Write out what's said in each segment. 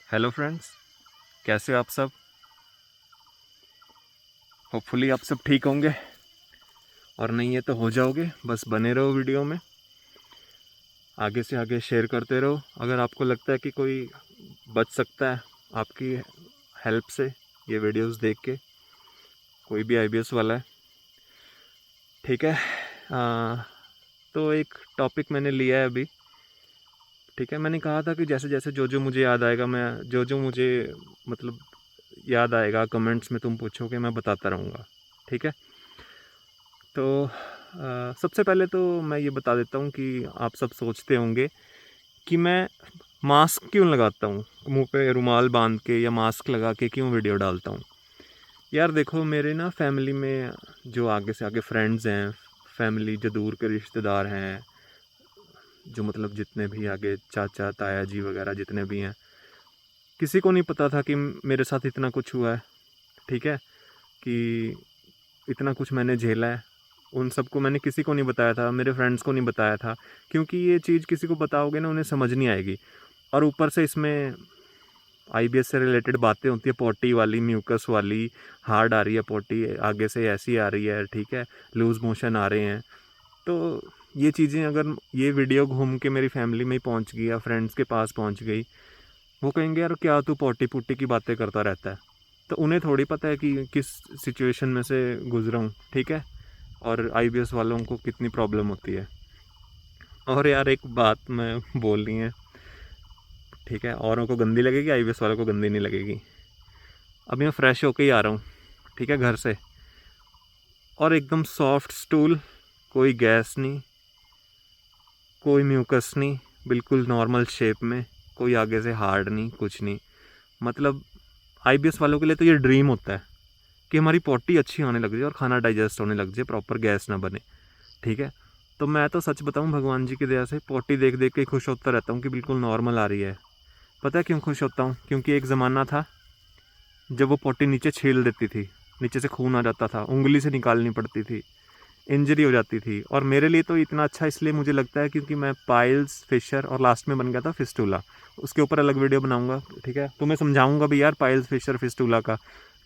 Hello friends, कैसे हो आप सब। होपफुली आप सब ठीक होंगे, और नहीं है तो हो जाओगे। बस बने रहो वीडियो में, आगे से आगे शेयर करते रहो। अगर आपको लगता है कि कोई बच सकता है आपकी हेल्प से ये वीडियोस देख के, कोई भी आईबीएस वाला है, ठीक है। तो एक टॉपिक मैंने लिया है अभी, ठीक है। मैंने कहा था कि जैसे जैसे जो जो मुझे याद आएगा, मैं जो जो मुझे मतलब याद आएगा कमेंट्स में तुम पूछोगे, मैं बताता रहूँगा, ठीक है। तो सबसे पहले तो मैं ये बता देता हूँ कि आप सब सोचते होंगे कि मैं मास्क क्यों लगाता हूँ, मुंह पे रुमाल बांध के या मास्क लगा के क्यों वीडियो डालता हूँ। यार देखो, मेरे ना फैमिली में जो आगे से आगे फ्रेंड्स हैं, फैमिली जो दूर के रिश्तेदार हैं, जो मतलब जितने भी आगे चाचा ताया जी वगैरह जितने भी हैं, किसी को नहीं पता था कि मेरे साथ इतना कुछ हुआ है, ठीक है, कि इतना कुछ मैंने झेला है। उन सबको मैंने किसी को नहीं बताया था, मेरे फ्रेंड्स को नहीं बताया था, क्योंकि ये चीज़ किसी को बताओगे ना उन्हें समझ नहीं आएगी। और ऊपर से इसमें आईबीएस से रिलेटेड बातें होती है, पोटी वाली, म्यूकस वाली, हार्ड आ रही है पोटी, आगे से ऐसी आ रही है, ठीक है, लूज़ मोशन आ रहे हैं। तो ये चीज़ें अगर ये वीडियो घूम के मेरी फैमिली में ही पहुँच गई या फ्रेंड्स के पास पहुँच गई, वो कहेंगे यार क्या तू पोटी पुटी की बातें करता रहता है। तो उन्हें थोड़ी पता है कि किस सिचुएशन में से गुजरा हूँ, ठीक है, और आईबीएस वालों को कितनी प्रॉब्लम होती है। और यार एक बात मैं बोलनी है, ठीक है, औरों को गंदी लगेगी, आईबीएस वालों को गंदी नहीं लगेगी। अभी मैं फ्रेश होके ही आ रहा हूँ, ठीक है, घर से, और एकदम सॉफ्ट स्टूल, कोई गैस नहीं, कोई म्यूकस नहीं, बिल्कुल नॉर्मल शेप में, कोई आगे से हार्ड नहीं, कुछ नहीं। मतलब आईबीएस वालों के लिए तो ये ड्रीम होता है कि हमारी पॉटी अच्छी होने लग जाए और खाना डाइजेस्ट होने लग जाए, प्रॉपर गैस ना बने, ठीक है। तो मैं तो सच बताऊं, भगवान जी की दया से पोटी देख देख के खुश होता रहता हूँ कि बिल्कुल नॉर्मल आ रही है। पता है क्यों खुश होता हूँ? क्योंकि एक ज़माना था जब वो पोटी नीचे छील देती थी, नीचे से खून आ जाता था, उंगली से निकालनी पड़ती थी, इंजरी हो जाती थी। और मेरे लिए तो इतना अच्छा इसलिए मुझे लगता है क्योंकि मैं पाइल्स, फिशर और लास्ट में बन गया था फिस्टूला। उसके ऊपर अलग वीडियो बनाऊंगा, ठीक है, तो मैं समझाऊंगा भी यार पाइल्स, फिशर, फिस्टूला का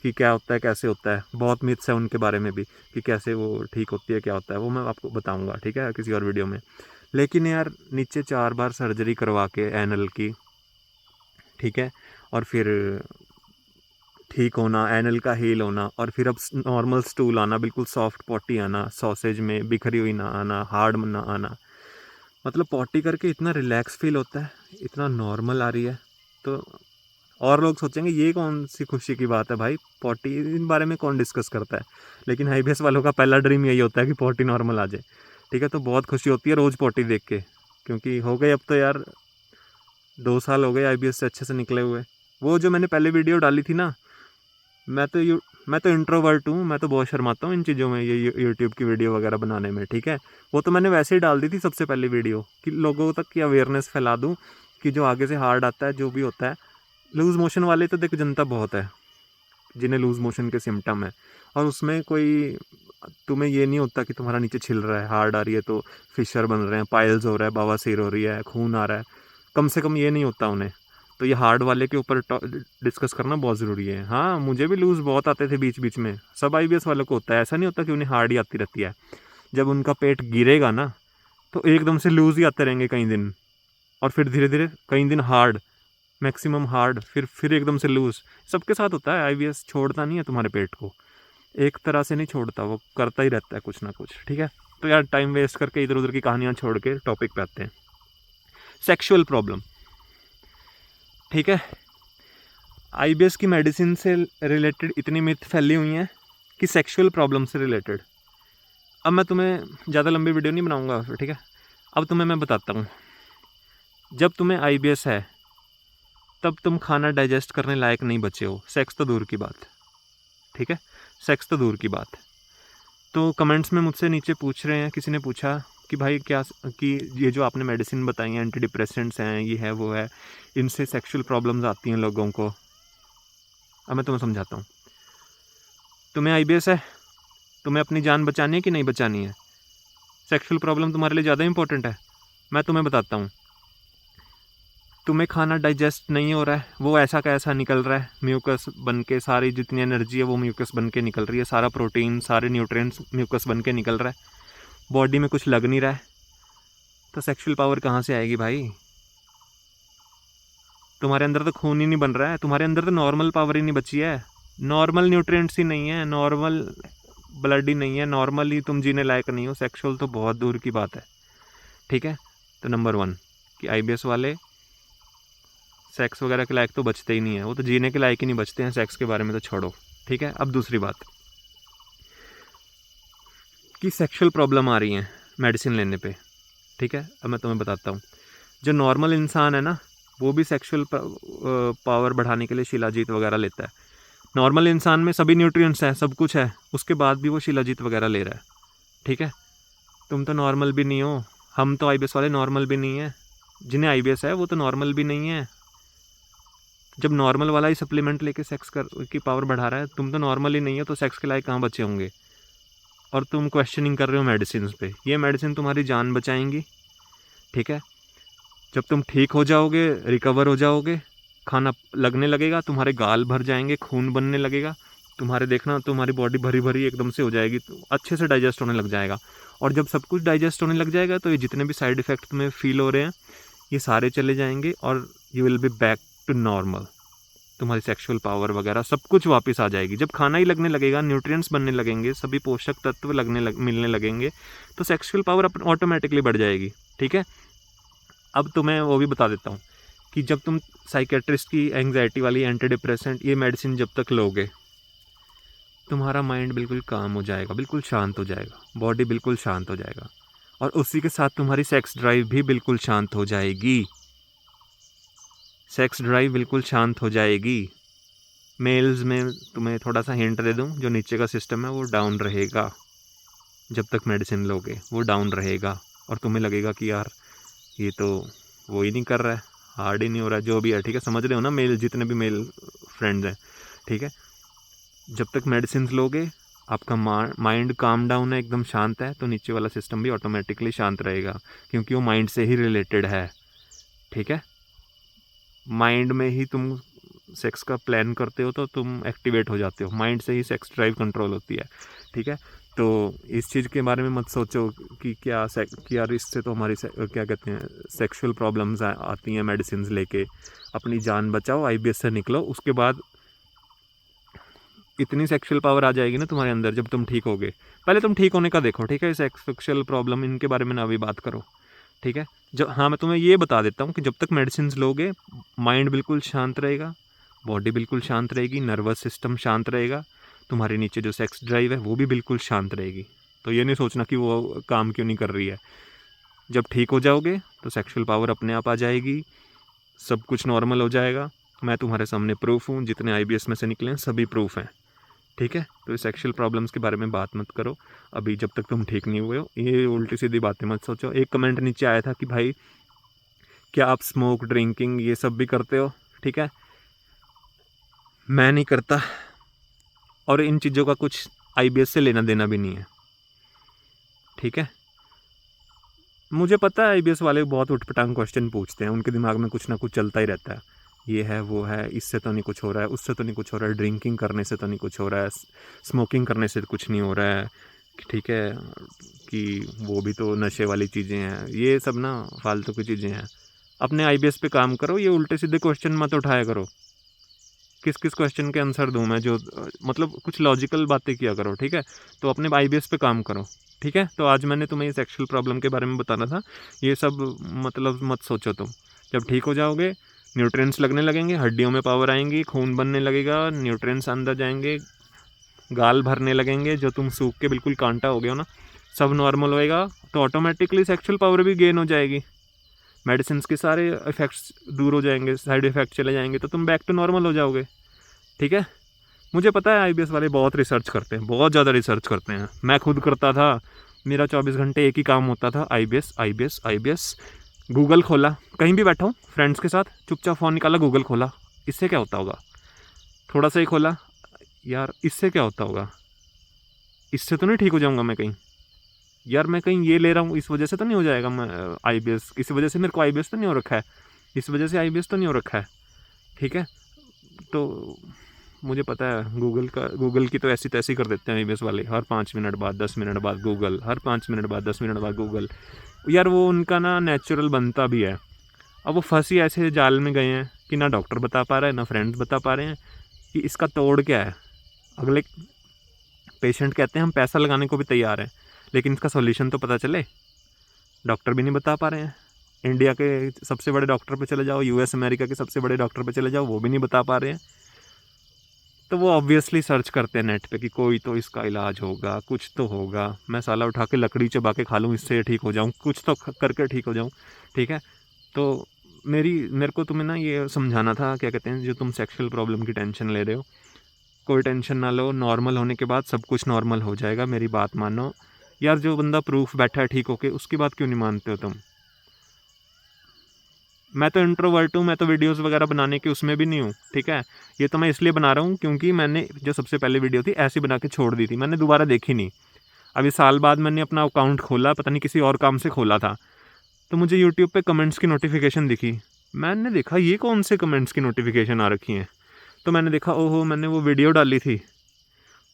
कि क्या होता है, कैसे होता है। बहुत मिथ्स है उनके बारे में भी कि कैसे वो ठीक होती है, क्या होता है, वो मैं आपको बताऊंगा, ठीक है, किसी और वीडियो में। लेकिन यार नीचे 4 बार सर्जरी करवा के एनल की, ठीक है, और फिर ठीक होना, एनल का हील होना, और फिर अब नॉर्मल स्टूल आना, बिल्कुल सॉफ्ट पॉटी आना, सॉसेज में बिखरी हुई ना आना, हार्ड ना आना। मतलब पॉटी करके इतना रिलैक्स फील होता है, इतना नॉर्मल आ रही है। तो और लोग सोचेंगे ये कौन सी खुशी की बात है भाई, पॉटी इन बारे में कौन डिस्कस करता है। लेकिन आईबीएस वालों का पहला ड्रीम यही होता है कि पॉटी नॉर्मल आ जाए, ठीक है। तो बहुत खुशी होती है रोज़ पॉटी देख के, क्योंकि हो गए अब तो यार 2 साल हो गए आईबीएस से अच्छे से निकले हुए। वो जो मैंने पहले वीडियो डाली थी ना, मैं तो इंट्रोवर्ट हूँ, मैं तो बहुत शर्माता हूँ इन चीज़ों में, ये यूट्यूब की वीडियो वगैरह बनाने में, ठीक है। वो तो मैंने वैसे ही डाल दी थी सबसे पहले वीडियो, कि लोगों तक की अवेयरनेस फैला दूँ कि जो आगे से हार्ड आता है, जो भी होता है, लूज़ मोशन वाले तो देख जनता बहुत है जिन्हें लूज़ मोशन के सिम्टम है। और उसमें कोई तुम्हें ये नहीं होता कि तुम्हारा नीचे छिल रहा है, हार्ड आ रही है तो फिशर बन रहे हैं, पाइल्स हो रहा है, बवासीर हो रही है, खून आ रहा है, कम से कम ये नहीं होता उन्हें। तो ये हार्ड वाले के ऊपर डिस्कस करना बहुत ज़रूरी है। हाँ, मुझे भी लूज़ बहुत आते थे बीच बीच में, सब आईबीएस वालों को होता है, ऐसा नहीं होता कि उन्हें हार्ड ही आती रहती है। जब उनका पेट गिरेगा ना, तो एकदम से लूज़ ही आते रहेंगे कई दिन, और फिर धीरे धीरे कई दिन हार्ड, मैक्सिमम हार्ड, फिर एकदम से लूज़। सबके साथ होता है, आईबीएस छोड़ता नहीं है तुम्हारे पेट को, एक तरह से नहीं छोड़ता, वो करता ही रहता है कुछ ना कुछ, ठीक है। तो यार टाइम वेस्ट करके इधर उधर की कहानियाँ छोड़ के टॉपिक पे आते हैं। सेक्सुअल प्रॉब्लम, ठीक है। आईबीएस की मेडिसिन से रिलेटेड इतनी मिथ फैली हुई हैं कि सेक्सुअल प्रॉब्लम से रिलेटेड, अब मैं तुम्हें ज़्यादा लंबी वीडियो नहीं बनाऊंगा, ठीक है। अब तुम्हें मैं बताता हूँ, जब तुम्हें आईबीएस है तब तुम खाना डाइजेस्ट करने लायक नहीं बचे हो, सेक्स तो दूर की बात, ठीक है, सेक्स तो दूर की बात। तो कमेंट्स में मुझसे नीचे पूछ रहे हैं, किसी ने पूछा कि भाई क्या, कि ये जो आपने मेडिसिन बताई हैं, एंटी डिप्रेसेंट्स हैं, ये है वो है, इनसे सेक्सुअल प्रॉब्लम्स आती हैं लोगों को। अब मैं तुम्हें समझाता हूँ। तुम्हें आईबीएस है, तुम्हें अपनी जान बचानी है कि नहीं बचानी है? सेक्सुअल प्रॉब्लम तुम्हारे लिए ज़्यादा इंपॉर्टेंट है? मैं तुम्हें बताता हूँ। तुम्हें खाना डाइजेस्ट नहीं हो रहा है, वो ऐसा का ऐसा निकल रहा है, म्यूकस बन के सारी जितनी एनर्जी है वो म्यूकस बन के निकल रही है, सारा प्रोटीन सारे न्यूट्रिएंट्स म्यूकस बन के निकल रहा है, बॉडी में कुछ लग नहीं रहा है, तो सेक्सुअल पावर कहाँ से आएगी भाई? तुम्हारे अंदर तो खून ही नहीं बन रहा है, तुम्हारे अंदर तो नॉर्मल पावर ही नहीं बची है, नॉर्मल न्यूट्रिएंट्स ही नहीं है, नॉर्मल ब्लड ही नहीं है, नॉर्मली तुम जीने लायक नहीं हो, सेक्सुअल तो बहुत दूर की बात है। ठीक है, तो नंबर 1 कि आईबीएस वाले सेक्स वगैरह के लायक तो बचते ही नहीं है, वो तो जीने के लायक ही नहीं बचते हैं, सेक्स के बारे में तो छोड़ो। ठीक है, अब दूसरी बात कि सेक्सुअल प्रॉब्लम आ रही हैं मेडिसिन लेने पे। ठीक है, अब मैं तुम्हें बताता हूँ, जो नॉर्मल इंसान है ना वो भी सेक्सुअल पावर बढ़ाने के लिए शिलाजीत वगैरह लेता है। नॉर्मल इंसान में सभी न्यूट्रिएंट्स हैं, सब कुछ है, उसके बाद भी वो शिलाजीत वगैरह ले रहा है। ठीक है, तुम तो नॉर्मल भी नहीं हो, हम तो आईबीएस वाले नॉर्मल भी नहीं है, जिन्हें आईबीएस है वो तो नॉर्मल भी नहीं है। जब नॉर्मल वाला ही सप्लीमेंट लेके सेक्स की पावर बढ़ा रहा है, तुम तो नॉर्मल ही नहीं है, तो सेक्स के लायक कहाँ बचे होंगे? और तुम क्वेश्चनिंग कर रहे हो मेडिसिन पे। ये मेडिसिन तुम्हारी जान बचाएंगी। ठीक है, जब तुम ठीक हो जाओगे, रिकवर हो जाओगे, खाना लगने लगेगा, तुम्हारे गाल भर जाएंगे, खून बनने लगेगा, तुम्हारे देखना तुम्हारी बॉडी भरी भरी एकदम से हो जाएगी, तो अच्छे से डाइजेस्ट होने लग जाएगा। और जब सब कुछ डाइजेस्ट होने लग जाएगा तो ये जितने भी साइड इफ़ेक्ट तुम्हें फील हो रहे हैं ये सारे चले जाएंगे और you will be back to normal. तुम्हारी सेक्सुअल पावर वगैरह सब कुछ वापस आ जाएगी। जब खाना ही लगने लगेगा, न्यूट्रिएंट्स बनने लगेंगे, सभी पोषक तत्व मिलने लगेंगे, तो सेक्सुअल पावर ऑटोमेटिकली बढ़ जाएगी। ठीक है, अब तो मैं वो भी बता देता हूँ कि जब तुम साइकेट्रिस्ट की एंग्जाइटी वाली एंटी डिप्रेसेंट ये मेडिसिन जब तक लोगे, तुम्हारा माइंड बिल्कुल काम हो जाएगा, बिल्कुल शांत हो जाएगा, बॉडी बिल्कुल शांत हो जाएगा, और उसी के साथ तुम्हारी सेक्स ड्राइव भी बिल्कुल शांत हो जाएगी। सेक्स ड्राइव बिल्कुल शांत हो जाएगी। मेल्स में तुम्हें थोड़ा सा हिंट दे दूं, जो नीचे का सिस्टम है वो डाउन रहेगा, जब तक मेडिसिन लोगे वो डाउन रहेगा, और तुम्हें लगेगा कि यार ये तो वो ही नहीं कर रहा है, हार्ड ही नहीं हो रहा है, जो भी है। ठीक है, समझ रहे हो ना मेल, जितने भी मेल फ्रेंड्स हैं। ठीक है, जब तक मेडिसिन लोगे आपका माइंड काम डाउन है, एकदम शांत है, तो नीचे वाला सिस्टम भी ऑटोमेटिकली शांत रहेगा, क्योंकि वो माइंड से ही रिलेटेड है। ठीक है, माइंड में ही तुम सेक्स का प्लान करते हो तो तुम एक्टिवेट हो जाते हो, माइंड से ही सेक्स ड्राइव कंट्रोल होती है। ठीक है, तो इस चीज़ के बारे में मत सोचो कि कि यार इससे तो हमारी क्या कहते हैं सेक्सुअल प्रॉब्लम्स आती हैं मेडिसिन लेके। अपनी जान बचाओ, आईबीएस से निकलो, उसके बाद इतनी सेक्सुअल पावर आ जाएगी ना तुम्हारे अंदर जब तुम ठीक होगे। पहले तुम ठीक होने का देखो। ठीक है, सेक्सुअल प्रॉब्लम इनके बारे में ना अभी बात करो। ठीक है, जब हाँ मैं तुम्हें ये बता देता हूँ कि जब तक मेडिसिन लोगे माइंड बिल्कुल शांत रहेगा, बॉडी बिल्कुल शांत रहेगी, नर्वस सिस्टम शांत रहेगा, तुम्हारे नीचे जो सेक्स ड्राइव है वो भी बिल्कुल शांत रहेगी। तो ये नहीं सोचना कि वो काम क्यों नहीं कर रही है। जब ठीक हो जाओगे तो सेक्सुअल पावर अपने आप आ जाएगी, सब कुछ नॉर्मल हो जाएगा। मैं तुम्हारे सामने प्रूफ हूँ, जितने आईबीएस में से निकले हैं सभी प्रूफ हैं। ठीक है, तो सेक्सुअल प्रॉब्लम्स के बारे में बात मत करो अभी, जब तक तुम ठीक नहीं हुए हो। ये उल्टी सीधी बातें मत सोचो। एक कमेंट नीचे आया था कि भाई क्या आप स्मोक ड्रिंकिंग ये सब भी करते हो? ठीक है, मैं नहीं करता, और इन चीज़ों का कुछ आईबीएस से लेना देना भी नहीं है। ठीक है, मुझे पता है आईबीएस वाले बहुत उठपटांग क्वेश्चन पूछते हैं, उनके दिमाग में कुछ ना कुछ चलता ही रहता है, ये है वो है, इससे तो नहीं कुछ हो रहा है, उससे तो नहीं कुछ हो रहा है, ड्रिंकिंग करने से तो नहीं कुछ हो रहा है, स्मोकिंग करने से कुछ नहीं हो रहा है। ठीक है, कि वो भी तो नशे वाली चीज़ें हैं, ये सब ना फालतू की चीज़ें हैं। अपने आईबीएस पे काम करो, ये उल्टे सीधे क्वेश्चन मत उठाया करो। किस किस क्वेश्चन के आंसर दूँ मैं, जो मतलब कुछ लॉजिकल बातें किया करो। ठीक है, तो अपने आईबीएस पे काम करो। ठीक है, तो आज मैंने तुम्हें ये सेक्सुअल प्रॉब्लम के बारे में बताना था। ये सब मतलब मत सोचो तुम। जब ठीक हो जाओगे न्यूट्रिएंट्स लगने लगेंगे, हड्डियों में पावर आएंगी, खून बनने लगेगा, न्यूट्रिएंट्स अंदर जाएंगे, गाल भरने लगेंगे, जो तुम सूख के बिल्कुल कांटा हो गए हो ना, सब नॉर्मल होएगा, तो ऑटोमेटिकली सेक्सुअल पावर भी गेन हो जाएगी। मेडिसिन के सारे इफ़ेक्ट्स दूर हो जाएंगे, साइड इफ़ेक्ट चले जाएंगे, तो तुम बैक टू नॉर्मल हो जाओगे। ठीक है, मुझे पता है आईबीएस वाले बहुत रिसर्च करते हैं, बहुत ज़्यादा रिसर्च करते हैं। मैं खुद करता था, मेरा 24 घंटे एक ही काम होता था, आईबीएस आईबीएस आईबीएस। गूगल खोला, कहीं भी बैठा हूँ फ्रेंड्स के साथ, चुपचाप फ़ोन निकाला, गूगल खोला, इससे क्या होता होगा, थोड़ा सा ही खोला, यार इससे क्या होता होगा, इससे तो नहीं ठीक हो जाऊँगा मैं कहीं, यार मैं कहीं ये ले रहा हूँ इस वजह से तो नहीं हो जाएगा मैं आईबीएस, किसी वजह से मेरे को आईबीएस तो नहीं हो रखा है, इस वजह से IBS तो नहीं हो रखा है, ठीक है। तो मुझे पता है गूगल की तो ऐसी तैसी कर देते हैं IBS वाले, हर 5 मिनट बाद 10 मिनट बाद गूगल, हर 5 मिनट बाद 10 मिनट बाद गूगल। यार वो उनका ना नेचुरल बनता भी है। अब वो फंसी ऐसे जाल में गए हैं कि ना डॉक्टर बता पा रहा है, ना फ्रेंड्स बता पा रहे हैं कि इसका तोड़ क्या है। अगले पेशेंट कहते हैं हम पैसा लगाने को भी तैयार हैं, लेकिन इसका सॉल्यूशन तो पता चले, डॉक्टर भी नहीं बता पा रहे हैं। इंडिया के सबसे बड़े डॉक्टर पे चले जाओ, US अमेरिका के सबसे बड़े डॉक्टर पे चले जाओ, वो भी नहीं बता पा रहे हैं। तो वो ऑब्वियसली सर्च करते हैं नेट पे कि कोई तो इसका इलाज होगा, कुछ तो होगा, मैं साला उठा के लकड़ी चबा के खा लूँ इससे ठीक हो जाऊँ, कुछ तो करके ठीक हो जाऊँ, ठीक है। तो मेरे को तुम्हें ना ये समझाना था, क्या कहते हैं, जो तुम सेक्सुअल प्रॉब्लम की टेंशन ले रहे हो, कोई टेंशन ना लो, नॉर्मल होने के बाद सब कुछ नॉर्मल हो जाएगा, मेरी बात मानो। यार जो बंदा प्रूफ बैठा है ठीक होके, उसकी बात क्यों नहीं मानते हो तुम? मैं तो इंट्रोवर्ट हूँ, मैं तो वीडियोस वगैरह बनाने के उसमें भी नहीं हूँ, ठीक है। ये तो मैं इसलिए बना रहा हूँ क्योंकि मैंने जो सबसे पहले वीडियो थी ऐसी बना के छोड़ दी थी, मैंने दोबारा देखी नहीं। अभी साल बाद मैंने अपना अकाउंट खोला, पता नहीं किसी और काम से खोला था, तो मुझे यूट्यूब पे कमेंट्स की नोटिफिकेशन दिखी। मैंने देखा ये कौन से कमेंट्स की नोटिफिकेशन आ रखी हैं, तो मैंने देखा ओहो, मैंने वो वीडियो डाली थी,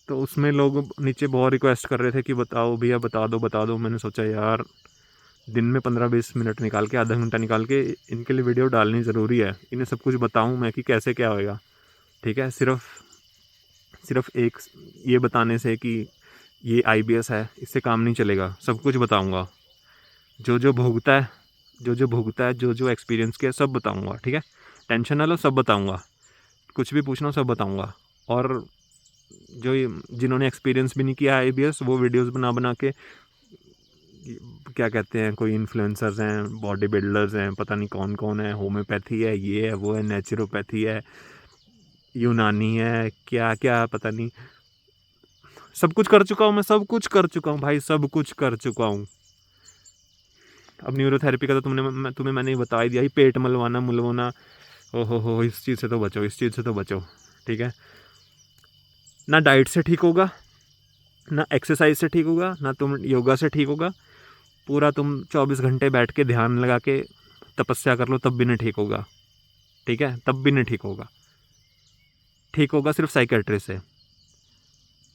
तो उसमें लोग नीचे बहुत रिक्वेस्ट कर रहे थे कि बताओ भैया, बता दो बता दो। मैंने सोचा यार दिन में 15-20 मिनट निकाल के, आधा घंटा निकाल के इनके लिए वीडियो डालनी ज़रूरी है, इन्हें सब कुछ बताऊं मैं कि कैसे क्या होएगा, ठीक है। सिर्फ एक ये बताने से कि ये IBS है, इससे काम नहीं चलेगा, सब कुछ बताऊंगा, जो भोगता है, जो जो एक्सपीरियंस किया सब बताऊंगा, ठीक है। टेंशन ना लो, सब बताऊंगा, कुछ भी पूछना सब बताऊंगा। और जो जिन्होंने एक्सपीरियंस भी नहीं किया IBS, वो वीडियोस बना बना के, क्या कहते हैं, कोई इन्फ्लुएंसर्स हैं, बॉडी बिल्डर्स हैं, पता नहीं कौन कौन है, होम्योपैथी है, ये है वो है, नेचुरोपैथी है, यूनानी है, क्या क्या पता नहीं, सब कुछ कर चुका हूँ मैं, सब कुछ कर चुका हूँ भाई, सब कुछ कर चुका हूँ। अब न्यूरोथेरेपी का तो तुम्हें मैंने बता ही दिया, ही पेट मुलवाना, हो इस चीज़ से तो बचो, इस चीज़ से तो बचो, ठीक है। ना डाइट से ठीक होगा, ना एक्सरसाइज से ठीक होगा, ना तुम योगा से ठीक होगा, पूरा तुम 24 घंटे बैठ के ध्यान लगा के तपस्या कर लो तब भी नहीं ठीक होगा, ठीक है, तब भी नहीं ठीक होगा। ठीक होगा सिर्फ साइकेट्रिस्ट से,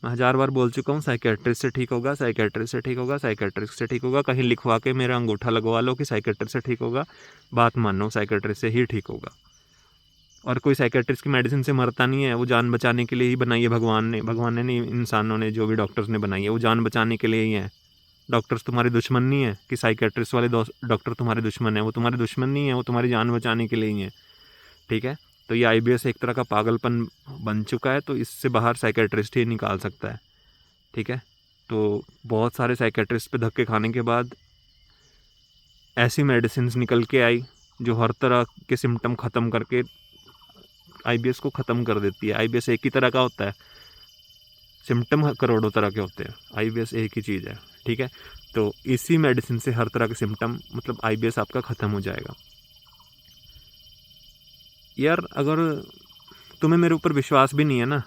मैं 1000 बार बोल चुका हूँ, साइकेट्रिस्ट से ठीक होगा, साइकेट्रिस्ट से ठीक होगा, साइकेट्रिस्ट से ठीक होगा। कहीं लिखवा के मेरा अंगूठा लगवा लो कि साइकेट्रिस्ट से ठीक होगा, बात मानो, साइकेट्रिस्ट से ही ठीक होगा। और कोई साइकेट्रिस्ट की मेडिसिन से मरता नहीं है, वो जान बचाने के लिए ही बनाई है भगवान ने नहीं, इंसानों ने, जो भी डॉक्टर्स ने बनाई है, वो जान बचाने के लिए ही है। डॉक्टर्स तुम्हारे दुश्मन नहीं है कि साइकेट्रिस्ट वाले डॉक्टर तुम्हारे दुश्मन है, वो तुम्हारे दुश्मन नहीं है, वो तुम्हारी जान बचाने के लिए ही है, ठीक है। तो ये IBS एक तरह का पागलपन बन चुका है, तो इससे बाहर साइकेट्रिस्ट ही निकाल सकता है, ठीक है। तो बहुत सारे साइकेट्रिस्ट पे धक्के खाने के बाद ऐसी मेडिसिन निकल के आई जो हर तरह के सिम्टम ख़त्म करके IBS को ख़त्म कर देती है। IBS एक ही तरह का होता है, सिम्टम करोड़ों तरह के होते हैं, IBS एक ही चीज़ है, ठीक है। तो इसी मेडिसिन से हर तरह के सिम्टम, मतलब IBS आपका ख़त्म हो जाएगा। यार अगर तुम्हें मेरे ऊपर विश्वास भी नहीं है ना,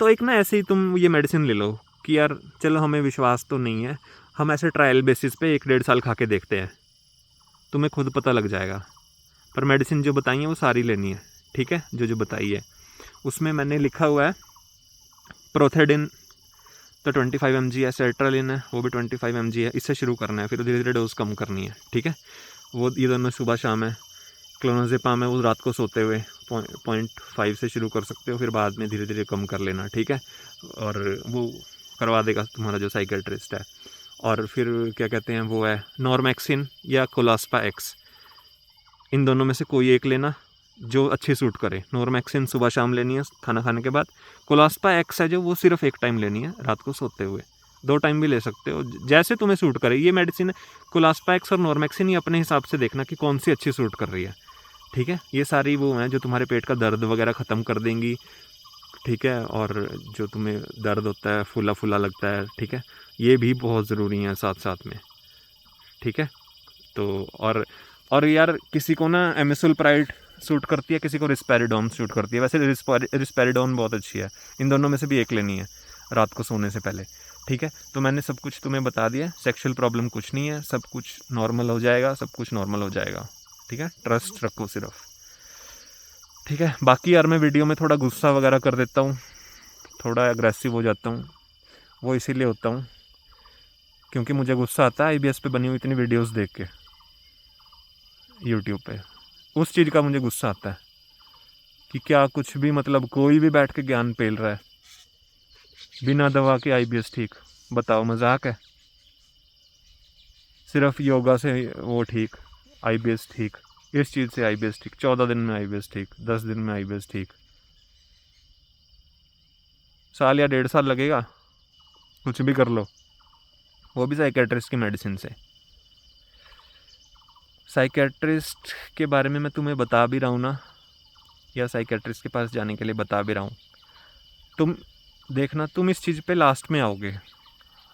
तो एक ना ऐसे ही तुम ये मेडिसिन ले लो कि यार चलो हमें विश्वास तो नहीं है, हम ऐसे ट्रायल बेसिस पे 1-1.5 साल खा के देखते हैं, तुम्हें खुद पता लग जाएगा। पर मेडिसिन जो बताई है वो सारी लेनी है, ठीक है, जो बताई है उसमें मैंने लिखा हुआ है प्रोथेडिन तो 25 mg है, सेट्रालिन है वो भी 25 mg है, इससे शुरू करना है, फिर धीरे धीरे डोज कम करनी है, ठीक है। वो ये दोनों सुबह शाम है। क्लोनाजेपाम है वो रात को सोते हुए 0.5 से शुरू कर सकते हो, फिर बाद में धीरे धीरे कम कर लेना, ठीक है। और वो करवा देगा तुम्हारा जो साइकेट्रिस्ट है। और फिर क्या कहते हैं, वो है नॉर्मैक्सिन या कोलास्पा एक्स, इन दोनों में से कोई एक लेना जो अच्छी सूट करे। नॉर्मैक्सिन सुबह शाम लेनी है खाना खाने के बाद, कोलास्पा एक्स है जो वो सिर्फ एक टाइम लेनी है रात को सोते हुए, 2 टाइम भी ले सकते हो जैसे तुम्हें सूट करे। ये मेडिसिन कोलास्पा एक्स और नॉर्मैक्सिन ये अपने हिसाब से देखना कि कौन सी अच्छी सूट कर रही है, ठीक है। ये सारी वो हैं जो तुम्हारे पेट का दर्द वगैरह ख़त्म कर देंगी, ठीक है। और जो तुम्हें दर्द होता है, फूला फूला लगता है, ठीक है, ये भी बहुत ज़रूरी है साथ साथ में, ठीक है। तो और यार किसी को ना एमिसुलप्राइड सूट करती है, किसी को रिस्पेरिडोन सूट करती है। वैसे रिस्पेरिडोन बहुत अच्छी है, इन दोनों में से भी एक लेनी है रात को सोने से पहले, ठीक है। तो मैंने सब कुछ तुम्हें बता दिया, सेक्सुअल प्रॉब्लम कुछ नहीं है, सब कुछ नॉर्मल हो जाएगा, सब कुछ नॉर्मल हो जाएगा। ठीक है, ट्रस्ट रखो सिर्फ, ठीक है। बाकी यार मैं वीडियो में थोड़ा गुस्सा वगैरह कर देता हूँ, थोड़ा एग्रेसिव हो जाता हूँ, वो इसीलिए होता हूँ क्योंकि मुझे गुस्सा आता है IBS पे बनी हुई इतनी वीडियोस देख के यूट्यूब पे। उस चीज़ का मुझे गुस्सा आता है कि क्या कुछ भी मतलब कोई भी बैठ के ज्ञान पेल रहा है बिना दवा के IBS ठीक। बताओ मजाक है? सिर्फ योगा से वो ठीक, IBS ठीक, इस चीज़ से IBS ठीक, 14 दिन में IBS ठीक, 10 दिन में IBS ठीक। साल या 1.5 साल लगेगा, कुछ भी कर लो, वो भी साइकेट्रिस्ट की मेडिसिन से। साइकेट्रिस्ट के बारे में मैं तुम्हें बता भी रहा हूँ ना, या साइकेट्रिस्ट के पास जाने के लिए बता भी रहा हूँ, तुम देखना तुम इस चीज़ पे लास्ट में आओगे।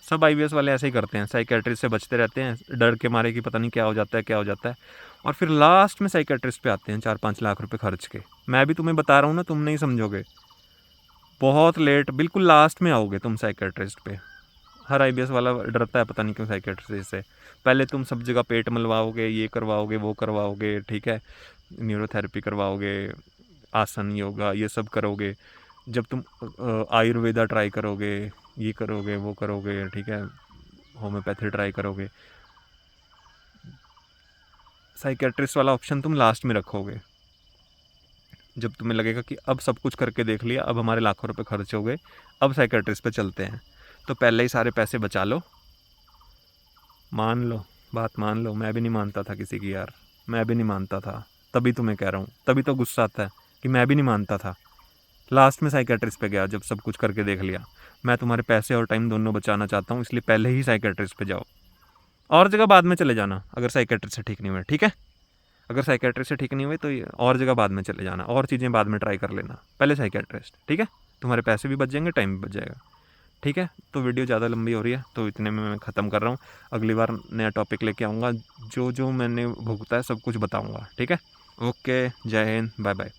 सब IBS वाले ऐसे ही करते हैं, साइकेट्रिस्ट से बचते रहते हैं डर के मारे कि पता नहीं क्या हो जाता है क्या हो जाता है, और फिर लास्ट में साइकेट्रिस्ट पे आते हैं 4-5 लाख रुपए खर्च के। मैं भी तुम्हें बता रहा हूँ ना, तुम नहीं समझोगे, बहुत लेट, बिल्कुल लास्ट में आओगे तुम साइकेट्रिस्ट पे। हर IBS वाला डरता है पता नहीं क्यों साइकेट्रिस्ट से। पहले तुम सब जगह पेट मलवाओगे, ये करवाओगे वो करवाओगे, ठीक है, न्यूरोथेरेपी करवाओगे, आसन योगा ये सब करोगे, जब तुम आयुर्वेदा ट्राई करोगे, ये करोगे वो करोगे, ठीक है, होम्योपैथी ट्राई करोगे, साइकेट्रिस्ट वाला ऑप्शन तुम लास्ट में रखोगे। जब तुम्हें लगेगा कि अब सब कुछ करके देख लिया, अब हमारे लाखों रुपए खर्च हो गए, अब साइकेट्रिस्ट पे चलते हैं, तो पहले ही सारे पैसे बचा लो। मान लो, बात मान लो, मैं भी नहीं मानता था किसी की यार, मैं भी नहीं मानता था, तभी तुम्हें कह रहा हूँ, तभी तो गुस्सा आता है कि मैं भी नहीं मानता था। लास्ट में साइकेट्रिस्ट पे गया जब सब कुछ करके देख लिया। मैं तुम्हारे पैसे और टाइम दोनों बचाना चाहता हूँ, इसलिए पहले ही साइकेट्रिस्ट पे जाओ, और जगह बाद में चले जाना अगर साइकेट्रिस्ट से ठीक नहीं हुए, ठीक है। अगर साइकेट्रिस्ट से ठीक नहीं हुए तो और जगह बाद में चले जाना, और चीज़ें बाद में ट्राई कर लेना, पहले साइकेट्रिस्ट, ठीक है। तुम्हारे पैसे भी बच जाएंगे, टाइम भी बच जाएगा, ठीक है। तो वीडियो ज़्यादा लंबी हो रही है तो इतने में मैं ख़त्म कर रहा हूँ। अगली बार नया टॉपिक लेके आऊँगा, जो जो मैंने भुगता है सब कुछ बताऊँगा, ठीक है। ओके, जय हिंद, बाय बाय।